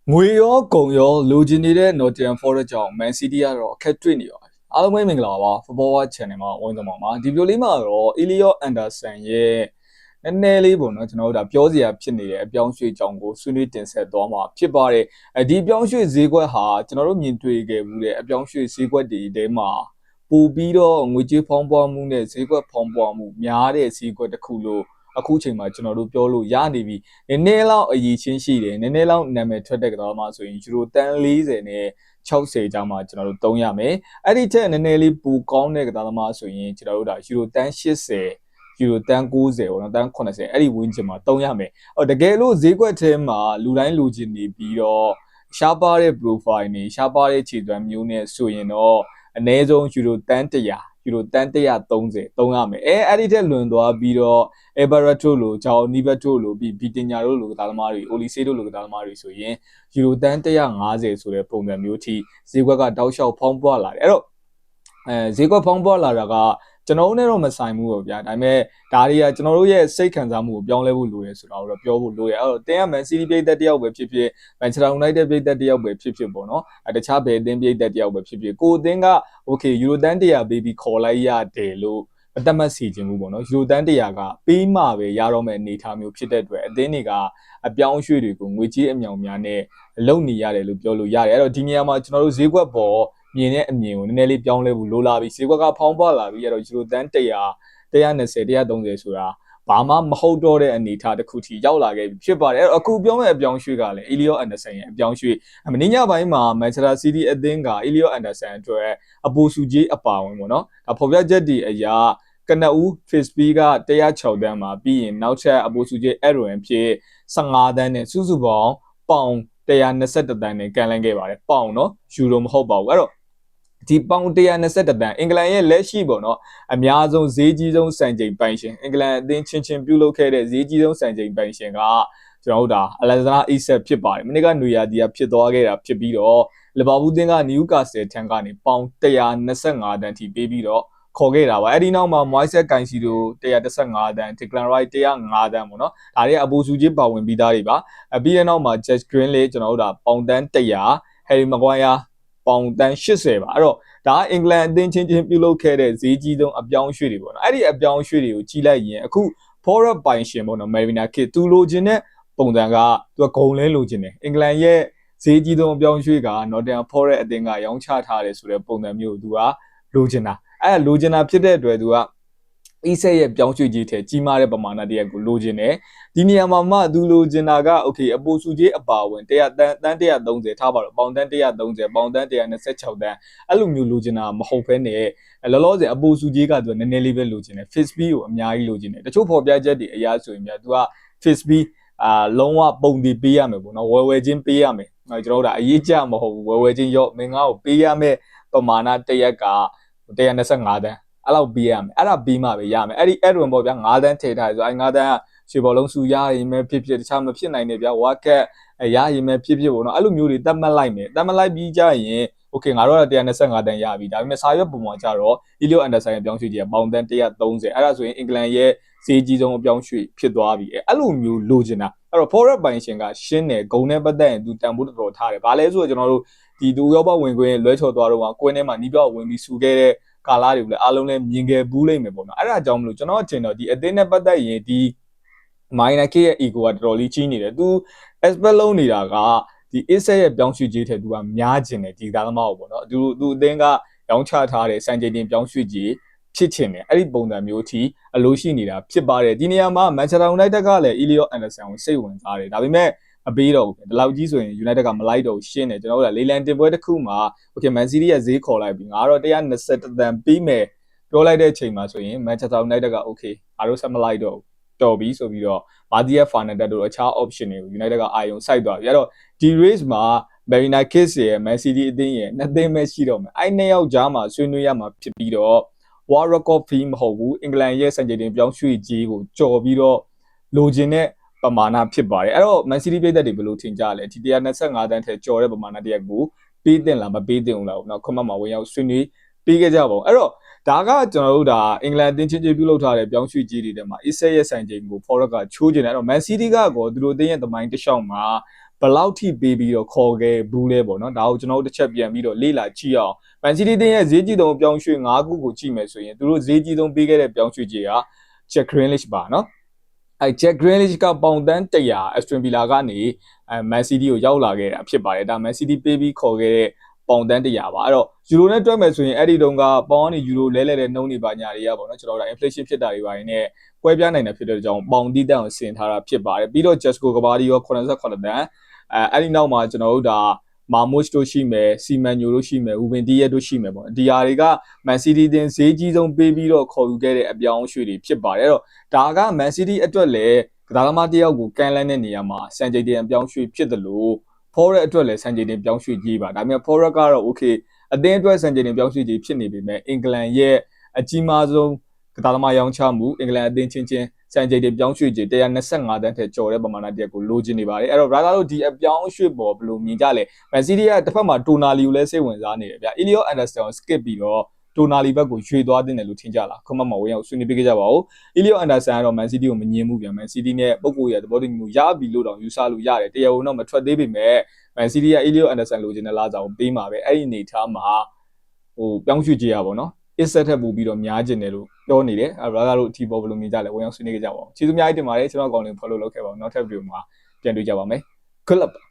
ငွေရောကုန်ရောလိုချင်နေတဲ့ Nottingham Forest ကြောင့် Man City ကတော့အခက်တွေ့နေပါပြီအားလုံးပဲမင်္ဂလာပါ Football Watch Channel မှာဝင်သွားပါဒီဗီဒီယိုလေးမှာတော့ Elliot Anderson ရဲ့နည်းနည်းလေးပေါ့နော်ကျွန်တော်တို့ဒါပြောစရာဖြစ်နေတဲ့အပြောင်းရွှေ့ကြောင်းကိုဆွေးနွေးတင်ဆက်သွားမှာဖြစ်ပါတယ်ဒီအပြောင်းရွှေ့ဈေးကွက်ဟာကျွန်တော်တို့မြင်တွေ့ခဲ့မှုတဲ့အပြောင်းရွှေ့ဈေးကွက်တွေထဲမှာပို့ပြီးတော့ငွေကြေးဖောင်းပွားမှုနဲ့ဈေးကွက်ဖောင်းပွားမှုများတဲ့ဈေးကွက်တစ်ခုလို့အခုချိန်မှာကျွန်တော်တို့ပြောလို့ရနေပြီနည်းနည်းလောက်အရေးချင်းရှိတယ်နည်းနည်းလောက်နာမည်ထွက်တဲ့ကစားသမားဆိုရင်ယူရိုတန်း40နဲ့60ကျောင်းမှာကျွန်တော်တို့သုံးရမယ်အဲ့ဒီထက်နည်းနည်းလေးပိုကောင်းတဲ့ကစားသမားဆိုရင်ကျွန်တော်တို့ဒါယူရိုတန်း80ယူရိုတန်း90ပေါ့နော်တန်း80အဲ့ဒီဝင်းကျင်မှာသုံးရမယ်တကယ်လို့ဈေးကွက်ထဲမှာလူတိုင်းလိုချင်နေပြီးတော့ရှားပါတဲ့ profile နေရှားပါတဲ့ခြေသွမ်းမျိုးနဲ့ဆိုရင်တော့အနည်းဆုံးယူရိုတန်း100ယူရိုတန်း130သုံးရမယ်အဲ့ဒီထက်လွန်သွားပြီးတော့Everett လို့ဂျောင်နီဘတ်တို့လို့ပြီးဗီတင်ညာတို့လိုကစားသမားတွေအိုလီဆေးတို့လိုကစားသမားတွေဆိုရင်ယူရိုတန်း150ဆိုတဲ့ပုံစံမျိုးထိဈေးကွက်ကတောက်လျှောက်ဖောင်းပွားလာတယ်အဲ့တော့ဈေးကွက်ဖောင်းပွားလာတာကကျွန်တော်တို့နဲ့တော့မဆိုင်ဘူးပေါ့ဗျာဒါပေမဲ့ဒါတွေကကျွန်တော်တို့ရဲ့စိတ်ခံစားမှုကိုပြောင်းလဲဖို့လိုတယ်ဆိုတာကိုတော့ပြောဖို့လိုတယ်အဲ့တော့တင်းကမန်စီးတီးပြည်သက်တယောက်ပဲဖြစ်ဖြစ်မန်ချက်စတာယူနိုက်တက်ပြည်သက်တယောက်ပဲဖြစ်ဖြစ်ပေါ့နော်တခြားဘယ်အသင်းပြည်သက်တယောက်ပဲဖြစ်ဖြစ်ကိုအသင်းကโอเคယူရိုတန်း100ပေးပြီးခေါ်လိုက်ရတယ်လို့အသက်မစီခြင်းဘူးပေါ့နော်ယူရိုတန်း100ကပေးမှပဲရတော့မယ့်အနေအထားမျိုးဖြစ်တဲ့အတွက်အသင်းတွေကအပြောင်းအရွှေ့တွေကိုငွေကြေးအမြောင်များနဲ့လုံနေရတယ်လို့ပြောလို့ရတယ်အဲ့တော့ဒီနေရာမှာကျွန်တော်တို့ဈေးကွက်ပေါ်မြင်တဲ့အမြင်ကိုနည်းနည်းလေးပြောင်းလဲဖို့လိုလာပြီဈေးကွက်ကဖောင်းပွားလာပြီအဲ့တော့ယူရိုတန်း100 120 130ဆိုတာဘာမှမဟုတ်တော့တဲ့အနေအထားတစ်ခုထိရောက်လာခဲ့ပြီဖြစ်ပါတယ်အဲ့တော့အခုပြောမယ့်အပြောင်းရွှေ့ကလည်း Elliot Anderson ရဲ့အပြောင်းရွှေ့မင်းညပိုင်းမှာ Manchester City အသင်းက Elliot Anderson အတွက်အပူစုကြီးအပါဝင်ပေါ့နော်ဒါဖော်ပြချက်တွေအရာကနဦး Fisby က106တန်းမှာပြီးရင်နောက်ထပ်အပူစုကြီး Aaron ဖြစ်15တန်းနဲ့စုစုပေါင်းပေါင်121တန်းနဲ့ကန်လန်းခဲ့ပါတယ်ပေါင်နော်ယူရိုမဟုတ်ပါဘူးအဲ့တော့ဒီပေါင်121တန်းအင်္ဂလန်ရဲ့လက်ရှိပေါ့နော်အများဆုံးဈေးကြီးဆုံးစံချိန်ပိုင်ရှင်အင်္ဂလန်အသင်းချင်းပြုလုပ်ခဲ့တဲ့ဈေးကြီးဆုံးစံချိန်ပိုင်ရှင်ကကျွန်တော်တို့ဒါအလက်ဇန္ဒာအိဆက်ဖြစ်ပါတယ်မနေ့ကနွေရာသီကဖြစ်သွားခဲ့တာဖြစ်ပြီးတော့လီဗာပူးသင်းကနယူကာဆယ်ထံကနေပေါင်125တန်းထိပေးပြီးတော့ခေါ်ခဲ့တာပါအဲ့ဒီနောက်မှာ Moises Caicedo 115တန်း Declan Rice 105တန်းပေါ့နော်ဒါတွေအပူစုကြီးပါဝင်ပြီးသားတွေပါပြီးတဲ့နောက်မှာ Jess Greenley ကျွန်တော်တို့ဒါပေါင်တန်း100 Harry Maguire ပေါင်တန်း80ပါအဲ့တော့ဒါအင်္ဂလန်အသင်းချင်းပြုလုပ်ခဲ့တဲ့ဈေးကြီးဆုံးအပြောင်းရွှေ့တွေပေါ့နော်အဲ့ဒီအပြောင်းရွှေ့တွေကိုကြီးလိုက်ရင်အခု Forward ပိုင်ရှင်ပေါ့နော် Marina Kit သူလိုချင်တဲ့ပုံစံကသူကဂုံလဲလိုချင်တယ်အင်္ဂလန်ရဲ့ဈေးကြီးဆုံးအပြောင်းရွှေ့က Nottingham Forest အသင်းကရောင်းချထားတယ်ဆိုတဲ့ပုံစံမျိုးသူကလိုချင်တာအဲ့လိုချင်တာဖြစ်တဲ့အတွက်သူကအီဆက်ရဲ့ပြောင်းရွှေ့ကြီးထဲကြီးမားတဲ့ပမာဏတရက်ကိုလိုချင်တယ်ဒီနေရာမှာမှသူလိုချင်တာကโอเคအပိုစုကြီးအပါဝင်100တန်း130ထားပါတော့ပေါင်တန်း130ပေါင်တန်း126တန်းအဲ့လိုမျိုးလိုချင်တာမဟုတ်ဘဲနဲ့လောလောဆယ်အပိုစုကြီးကသူကနည်းနည်းလေးပဲလိုချင်တယ် Fisby ကိုအများကြီးလိုချင်တယ်တချို့ဖော်ပြချက်တွေအရာဆိုရင်ပြသူက Fisby လုံးဝပုံတည်ပေးရမယ်ပေါ့နော်ဝယ်ချင်းပေးရမယ်ကျွန်တော်တို့ဒါအရေးကြမဟုတ်ဘူးဝယ်ချင်းရော့မင်းငါ့ကိုပေးရမယ်ပမာဏတရက်က125တန်းအဲ့လောက်ပေးရမယ်အဲ့ဒါပြီးမှပဲရမယ်အဲ့ဒီ Edwin ပေါ့ဗျာ9တန်းထည့်ထားတယ်ဆိုအဲ့9တန်းကရွှေဘောလုံးစုရရင်ပဲဖြစ်ဖြစ်တခြားမဖြစ်နိုင်နေဗျာဝါကက်ရရင်ပဲဖြစ်ဖြစ်ပေါ့နော်အဲ့လိုမျိုးတွေတတ်မှတ်လိုက်မယ်တတ်မှတ်လိုက်ပြီးကြရင်โอเคငါတို့က125တန်းရပြီဒါပေမဲ့စာရွက်ပုံမှာကြတော့ Elliot Anderson ရဲ့ပြောင်းရွှေ့ကြီးကပေါင်တန်း130အဲ့ဒါဆိုရင်အင်္ဂလန်ရဲ့ဈေးကြီးဆုံးအပြောင်းရွှေ့ဖြစ်သွားပြီအဲ့လိုမျိုးလိုချင်တာအဲ့တော့ Forward ပိုင်ရှင်ကရှင်းတယ်ဂုံနဲ့ပတ်သက်ရင်သူတန်ဖိုးတော်တော်ထားတယ်ဘာလဲဆိုတော့ကျွန်တော်တို့ဒီဒူရောဘဝင်ခွင့်လွဲချော်သွားတော့ကကွင်းထဲမှာနီးပြောက်ဝင်ပြီးဆူခဲ့တဲ့ကာလာတွေကိုလည်းအားလုံးလည်းမြင်ခဲ့ဘူးလိမ့်မယ်ပေါ့နော်အဲ့ဒါကြောင့်မလို့ကျွန်တော်အထင်တော့ဒီအသင်းနဲ့ပတ်သက်ရင်ဒီမိုင်းနာကေရဲ့ ego ကတော်တော်လေးကြီးနေတယ်သူ expect လုပ်နေတာကဒီ asset ရဲ့ပြောင်းရွှေ့ခြင်းထဲသူကများကျင်တယ်ဒီသားသမားကိုပေါ့နော်သူအသင်းကရောင်းချထားတဲ့စံချိန်တင်ပြောင်းရွှေ့ခြင်းဖြစ်ချင်တယ်အဲ့ဒီပုံစံမျိုးထိအလိုရှိနေတာဖြစ်ပါတယ်ဒီနေရာမှာ Manchester United ကလည်း Elliot Anderson ကိုစိတ်ဝင်စားတယ်ဒါပေမဲ့မပေးတော့ဘူးဒီလောက်ကြီးဆိုရင် United ကမလိုက်တော့ရှင်းတယ်ကျွန်တော်တို့ကလေလံတင်ပွဲတစ်ခုမှာ okay Man City ရဲ့ဈေးခေါ်လိုက်ပြီငါတော့120တန်းပြီးမယ်ပြောလိုက်တဲ့အချိန်မှာဆိုရင် Manchester United က okay ငါတို့ဆက်မလိုက်တော့တော်ပြီဆိုပြီးတော့ Matías Fernandes တို့အခြား option တွေကို United ကအာရုံစိုက်သွားပြီအဲ့တော့ဒီ race မှာ Marina Kit ရဲ့ Man City အသင်းရဲ့နှစ်သင်းပဲရှိတော့မယ်အဲ့နှစ်ယောက်ကြားမှာဆွေးနွေးရမှာဖြစ်ပြီးတော့ World Record fee မဟုတ်ဘူးအင်္ဂလန်ရဲ့စံချိန်တင်ပြောင်းရွှေ့ကြီးကိုကြော်ပြီးတော့လိုချင်တဲ့ပမာဏဖြစ်ပါတယ်အဲ့တော့ Man City ပြည်သက်တွေဘယ်လိုထင်ကြလဲဒီ125တန်းထဲကျော်တဲ့ပမာဏတရက်ကိုပေးတင်လားမပေးတင်ဘူးလားเนาะခွင့်မမှာဝင်ရောက်ဆွေးနွေးပေးခဲ့ကြပါဦးအဲ့တော့ဒါကကျွန်တော်တို့ဒါအင်္ဂလန်အသင်းချင်းပြုလုပ်ထားတဲ့ပြောင်းရွှေ့ကြီးတွေထဲမှာ Isse ရဲ့ဆိုင်ချိန်ကို Forward ကချိုးကျင်တယ်အဲ့တော့ Man City ကကောသူတို့အသင်းရဲ့သမိုင်းတစ်လျှောက်မှာ ဘယ်လောက်ထိပေးပြီးတော့ခေါ်ခဲ့ဘူးလဲပေါ့နော်ဒါကိုကျွန်တော်တို့တစ်ချက်ပြန်ပြီးတော့လေ့လာကြည့်အောင် Man City တင်းရဲ့ဈေးကြီးဆုံးပြောင်းရွှေ့၅ခုကိုကြည့်မယ်ဆိုရင်သူတို့ဈေးကြီးဆုံးပေးခဲ့တဲ့ပြောင်းရွှေ့ကြီးက Jack Grealish ပါနော်အဲ Jack Grealish ကပေါင်တန်း100 Aston Villa ကနေ Man City ကိုရောက်လာခဲ့တာဖြစ်ပါတယ်ဒါ Man City ပေးပြီးခေါ်ခဲ့တဲ့ပေါင်တန်း100ပါအဲ့တော့ယူရိုနဲ့တွက်မယ်ဆိုရင်အဲ့ဒီတုန်းကပေါင်ကနေယူရိုလဲတဲ့နှုန်းတွေပါညာတွေကပေါ့နော်ကျွန်တော်တို့ inflation ဖြစ်တာတွေပါနေကွဲပြားနိုင်တဲ့ဖြစ်တဲ့အကြောင်းပေါင်တီးတန်းကိုဆင်ထားတာဖြစ်ပါတယ်ပြီးတော့ Jesco ကဘာဒီရော88တန်းအဲ့ဒီနောက်မှာကျွန်တော်တို့ဒါမာမွတ်တို့ရှိမယ်စီမန်ညိုတို့ရှိမယ်ဝူဘင်တီရက်တို့ရှိမယ်ပေါ့ဒီဟာတွေကမန်စီးတီးတင်ဈေးကြီးဆုံးပေးပြီးတော့ခေါ်ယူခဲ့တဲ့အပြောင်းအရွှေ့တွေဖြစ်ပါတယ်အဲ့တော့ဒါကမန်စီးတီးအတွက်လည်းကစားသမားတစ်ယောက်ကိုကန်လန်းတဲ့နေရာမှာစံချိန်တင်အပြောင်းအရွှေ့ဖြစ်တယ်လို့ဖော်ရက်အတွက်လည်းစံချိန်တင်ပြောင်းရွှေ့ကြီးပါဒါပေမဲ့ဖော်ရက်ကတော့ okay အသင်းအတွက်စံချိန်တင်ပြောင်းရွှေ့ကြီးဖြစ်နေပေမဲ့အင်္ဂလန်ရဲ့အကြီးမားဆုံးကစားသမားရောင်းချမှုအင်္ဂလန်အသင်းချင်းစံချိန်တင်ပြောင်းရွှေ့ကြီး125တန်းထက်ကျော်တဲ့ပမာဏတစ်ကိုလိုချင်နေပါတယ်အဲ့တော့ brother တို့ဒီအပြောင်းရွှေ့ပေါ်ဘယ်လိုမြင်ကြလဲမန်စီးတီးကတစ်ဖက်မှာတိုနာလီကိုလည်းစိတ်ဝင်စားနေတယ်ဗျာ Elliot Anderson ကို skip ပြီးတော့တိုနာလီဘက်ကိုရွှေ့သွားတင်တယ်လို့ထင်ကြလားခွန်မမဝင်အောင်ဆွေးနွေးပေးကြပါဦး Elliot Anderson ကတော့ Man City ကိုမငြင်းဘူးဗျာ Man City နဲ့ပုံကိုရသဘောတူညီမှုရပြီလို့တောင်ယူဆလို့ရတယ်တရားဝင်တော့မထွက်သေးပေမဲ့ Man City က Elliot Anderson လိုချင်တဲ့လားစာကိုပေးမှာပဲအဲ့ဒီအနေထားမှာပြောင်းရွှေ့ကြရပါတော့အစ်ဆက်ထပ်ပို့ပြီးတော့များကျင်တယ်လို့ပြောနေတယ်အဲ့ brother တို့အထီးပေါ်ဘယ်လိုမြင်ကြလဲဝင်အောင်ဆွေးနွေးကြပါဦးကျေးဇူးအများကြီးတင်ပါတယ်ကျွန်တော်အကောင်လေး follow လုပ်ခဲ့ပါဦးနောက်ထပ် video မှာပြန်တွေ့ကြပါမယ် good luck